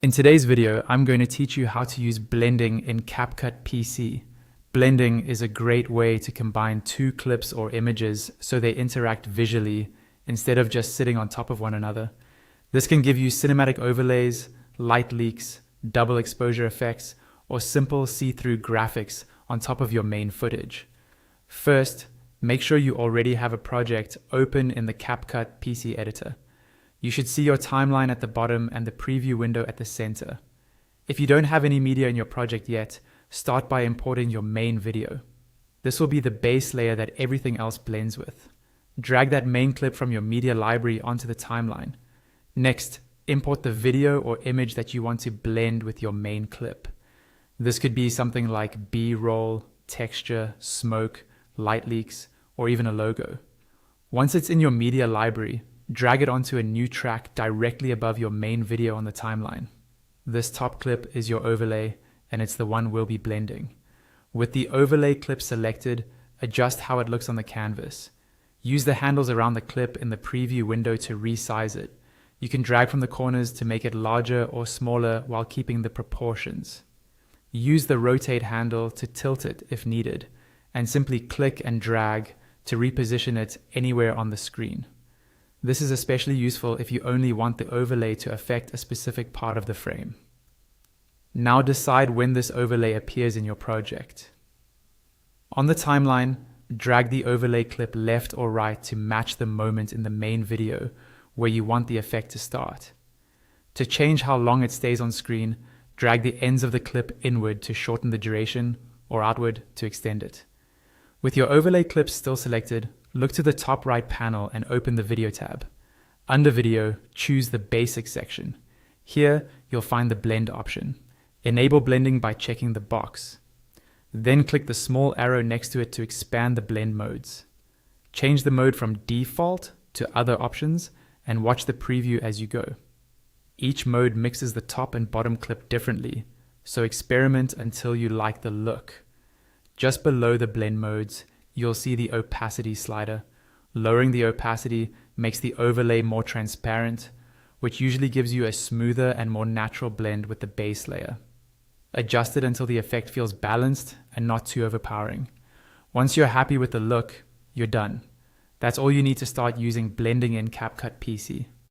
In today's video, I'm going to teach you how to use blending in CapCut PC. Blending is a great way to combine two clips or images so they interact visually instead of just sitting on top of one another. This can give you cinematic overlays, light leaks, double exposure effects, or simple see-through graphics on top of your main footage. First, make sure you already have a project open in the CapCut PC editor. You should see your timeline at the bottom and the preview window at the center. If you don't have any media in your project yet, start by importing your main video. This will be the base layer that everything else blends with. Drag that main clip from your media library onto the timeline. Next, import the video or image that you want to blend with your main clip. This could be something like B-roll, texture, smoke, light leaks, or even a logo. Once it's in your media library, drag it onto a new track directly above your main video on the timeline. This top clip is your overlay, and it's the one we'll be blending. With the overlay clip selected, adjust how it looks on the canvas. Use the handles around the clip in the preview window to resize it. You can drag from the corners to make it larger or smaller while keeping the proportions. Use the rotate handle to tilt it if needed, and simply click and drag to reposition it anywhere on the screen. This is especially useful if you only want the overlay to affect a specific part of the frame. Now decide when this overlay appears in your project. On the timeline, drag the overlay clip left or right to match the moment in the main video where you want the effect to start. To change how long it stays on screen, drag the ends of the clip inward to shorten the duration or outward to extend it. With your overlay clip still selected, look to the top right panel and open the Video tab. Under Video, choose the Basic section. Here, you'll find the Blend option. Enable blending by checking the box. Then click the small arrow next to it to expand the blend modes. Change the mode from Default to Other options and watch the preview as you go. Each mode mixes the top and bottom clip differently, so experiment until you like the look. Just below the blend modes, you'll see the opacity slider. Lowering the opacity makes the overlay more transparent, which usually gives you a smoother and more natural blend with the base layer. Adjust it until the effect feels balanced and not too overpowering. Once you're happy with the look, you're done. That's all you need to start using blending in CapCut PC.